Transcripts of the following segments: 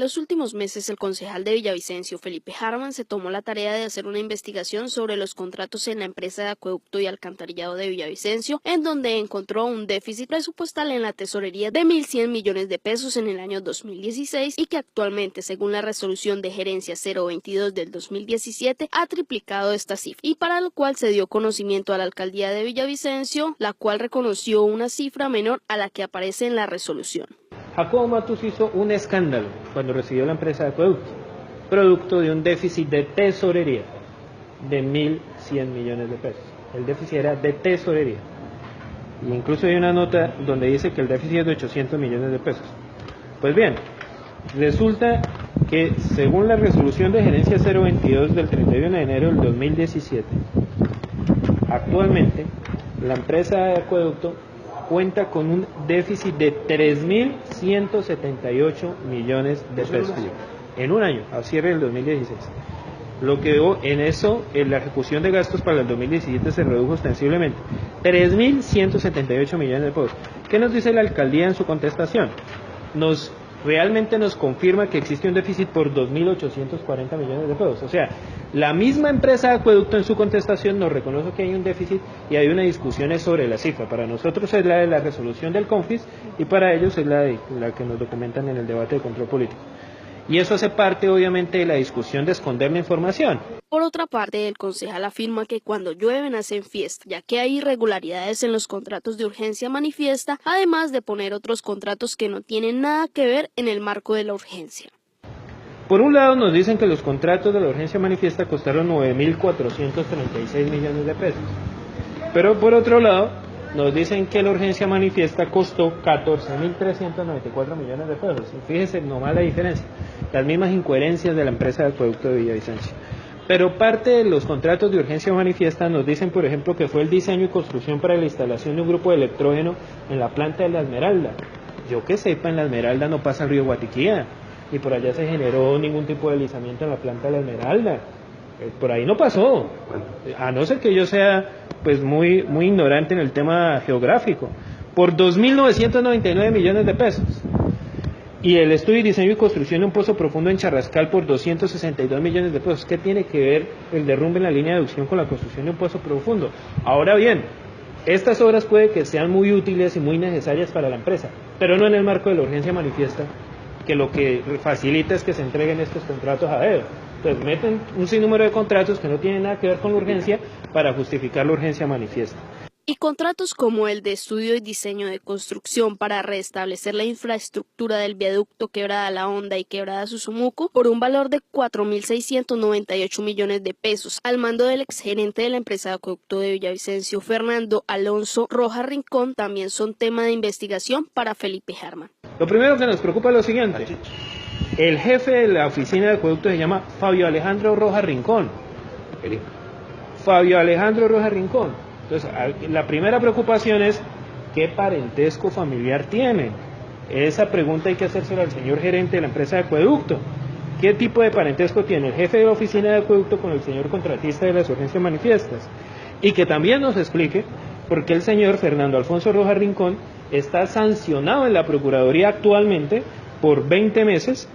los últimos meses, el concejal de Villavicencio, Felipe Harman, se tomó la tarea de hacer una investigación sobre los contratos en la empresa de acueducto y alcantarillado de Villavicencio, en donde encontró un déficit presupuestal en la tesorería de 1.100 millones de pesos en el año 2016 y que actualmente, según la resolución de gerencia 022 del 2017, ha triplicado esta cifra, y para lo cual se dio conocimiento a la alcaldía de Villavicencio, la cual reconoció una cifra menor a la que aparece en la resolución. Jacobo Matus hizo un escándalo cuando recibió la empresa de acueducto, producto de un déficit de tesorería de 1.100 millones de pesos. El déficit era de tesorería. Y incluso hay una nota donde dice que el déficit es de 800 millones de pesos. Pues bien, resulta que según la resolución de gerencia 022 del 31 de enero del 2017, actualmente la empresa de acueducto cuenta con un déficit de 3.178 millones de pesos en un año, a cierre del 2016. Lo que en eso, en la ejecución de gastos para el 2017 se redujo ostensiblemente. 3.178 millones de pesos. ¿Qué nos dice la alcaldía en su contestación? Realmente nos confirma que existe un déficit por 2.840 millones de pesos. O sea, la misma empresa de acueducto en su contestación nos reconoce que hay un déficit y hay una discusión sobre la cifra. Para nosotros es la de la resolución del CONFIS y para ellos es la que nos documentan en el debate de control político. Y eso hace parte, obviamente, de la discusión de esconder la información. Por otra parte, el concejal afirma que cuando llueven hacen fiesta, ya que hay irregularidades en los contratos de urgencia manifiesta, además de poner otros contratos que no tienen nada que ver en el marco de la urgencia. Por un lado nos dicen que los contratos de la urgencia manifiesta costaron 9.436 millones de pesos. Pero por otro lado, nos dicen que la urgencia manifiesta costó 14.394 millones de pesos. Y fíjense nomás la diferencia, las mismas incoherencias de la empresa de acueducto de Villavicencio. Pero parte de los contratos de urgencia manifiesta nos dicen, por ejemplo, que fue el diseño y construcción para la instalación de un grupo de electrógeno en la planta de La Esmeralda. Yo que sepa, en La Esmeralda no pasa el río Guatiquía, y por allá se generó ningún tipo de deslizamiento en la planta de La Esmeralda. Por ahí no pasó, a no ser que yo sea pues muy ignorante en el tema geográfico, por 2.999 millones de pesos. Y el estudio, diseño y construcción de un pozo profundo en Charrascal por 262 millones de pesos. ¿Qué tiene que ver el derrumbe en la línea de aducción con la construcción de un pozo profundo? Ahora bien, estas obras puede que sean muy útiles y muy necesarias para la empresa, pero no en el marco de la urgencia manifiesta, que lo que facilita es que se entreguen estos contratos a dedo. Entonces meten un sinnúmero de contratos que no tienen nada que ver con la urgencia para justificar la urgencia manifiesta. Y contratos como el de estudio y diseño de construcción para restablecer la infraestructura del viaducto Quebrada La Honda y Quebrada Susumuco por un valor de 4.698 millones de pesos, al mando del exgerente de la empresa de acueducto de Villavicencio, Fernando Alonso Rojas Rincón, también son tema de investigación para Felipe Harman. Lo primero que nos preocupa es lo siguiente: el jefe de la oficina de acueducto se llama Fabio Alejandro Rojas Rincón. Fabio Alejandro Rojas Rincón. Entonces, la primera preocupación es ¿qué parentesco familiar tienen? Esa pregunta hay que hacérsela al señor gerente de la empresa de acueducto. ¿Qué tipo de parentesco tiene el jefe de la oficina de acueducto con el señor contratista de las urgencias manifiestas? Y que también nos explique por qué el señor Fernando Alfonso Rojas Rincón está sancionado en la Procuraduría actualmente por 20 meses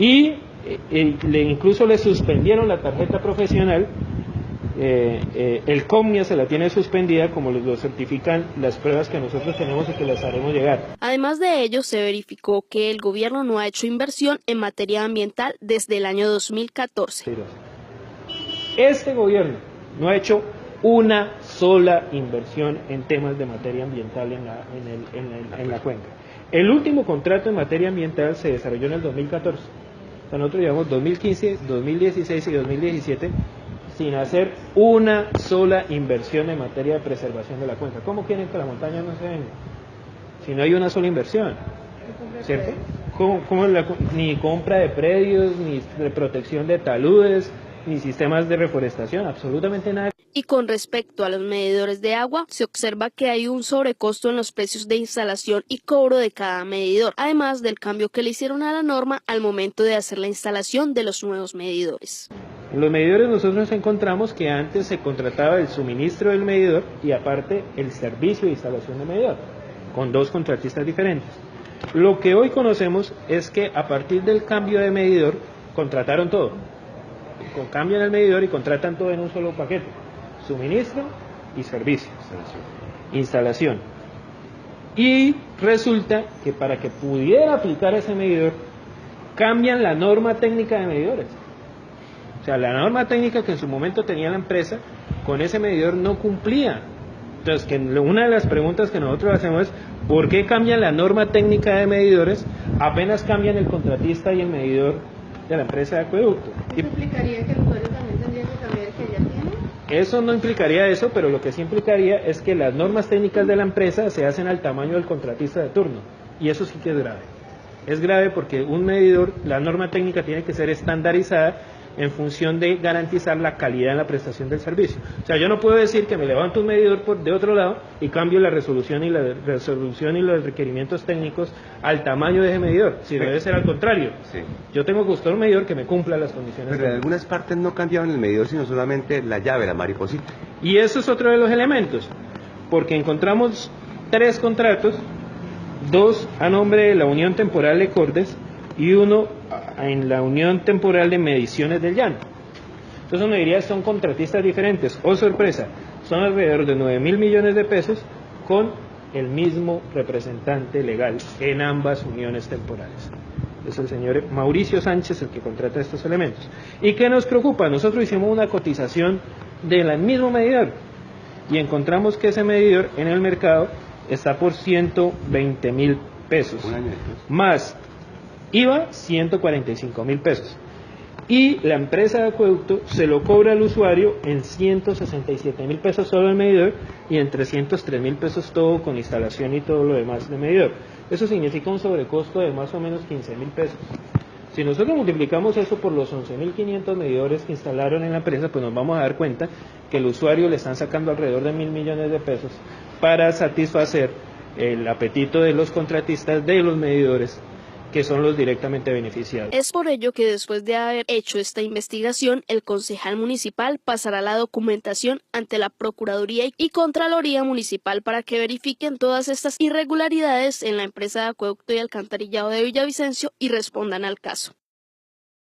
y incluso le suspendieron la tarjeta profesional. El COMNIA se la tiene suspendida, como lo certifican las pruebas que nosotros tenemos y que las haremos llegar. Además de ello, se verificó que el gobierno no ha hecho inversión en materia ambiental desde el año 2014. Este gobierno no ha hecho una sola inversión en temas de materia ambiental en la cuenca. El último contrato en materia ambiental se desarrolló en el 2014. O sea, nosotros llevamos 2015, 2016 y 2017 sin hacer una sola inversión en materia de preservación de la cuenca. ¿Cómo quieren que la montaña no se venga? Si no hay una sola inversión, ¿cierto? Ni compra de predios, ni de protección de taludes, ni sistemas de reforestación, absolutamente nada. Y con respecto a los medidores de agua, se observa que hay un sobrecosto en los precios de instalación y cobro de cada medidor, además del cambio que le hicieron a la norma al momento de hacer la instalación de los nuevos medidores. En los medidores nosotros encontramos que antes se contrataba el suministro del medidor y aparte el servicio de instalación de medidor, con dos contratistas diferentes. Lo que hoy conocemos es que a partir del cambio de medidor contrataron todo. Cambian el medidor y contratan todo en un solo paquete: suministro y servicio, instalación. Y resulta que para que pudiera aplicar ese medidor, cambian la norma técnica de medidores. O sea, la norma técnica que en su momento tenía la empresa con ese medidor no cumplía. Entonces, que una de las preguntas que nosotros hacemos es: ¿por qué cambian la norma técnica de medidores apenas cambian el contratista y el medidor de la empresa de acueducto? ¿Eso implicaría que el usuario también tendría que cambiar el que ya tiene? Eso no implicaría eso, pero lo que sí implicaría es que las normas técnicas de la empresa se hacen al tamaño del contratista de turno, y eso sí que es grave. Es grave porque un medidor, la norma técnica tiene que ser estandarizada en función de garantizar la calidad en la prestación del servicio. O sea, yo no puedo decir que me levanto un medidor de otro lado y cambio la resolución y los requerimientos técnicos al tamaño de ese medidor, si debe ser al contrario. Sí. Yo tengo que buscar un medidor que me cumpla las condiciones. Pero en algunas partes no cambiaban el medidor, sino solamente la llave, la mariposita. Y eso es otro de los elementos, porque encontramos 3 contratos, 2 a nombre de la Unión Temporal de Cordes y 1 en la Unión Temporal de Mediciones del Llano. Entonces uno diría, son contratistas diferentes. Oh sorpresa, son alrededor de 9.000 millones de pesos con el mismo representante legal en ambas uniones temporales. Es el señor Mauricio Sánchez el que contrata estos elementos. ¿Y qué nos preocupa? Nosotros hicimos una cotización del mismo medidor y encontramos que ese medidor en el mercado está por 120.000 pesos, más IVA 145.000 pesos, y la empresa de acueducto se lo cobra al usuario en 167.000 pesos solo el medidor y en 303.000 pesos todo con instalación y todo lo demás de medidor. Eso significa un sobrecosto de más o menos 15.000 pesos. Si nosotros multiplicamos eso por los 11.500 medidores que instalaron en la empresa, pues nos vamos a dar cuenta que el usuario le están sacando alrededor de 1.000 millones de pesos para satisfacer el apetito de los contratistas de los medidores, que son los directamente beneficiados. Es por ello que después de haber hecho esta investigación, el concejal municipal pasará la documentación ante la Procuraduría y Contraloría Municipal para que verifiquen todas estas irregularidades en la empresa de acueducto y alcantarillado de Villavicencio y respondan al caso.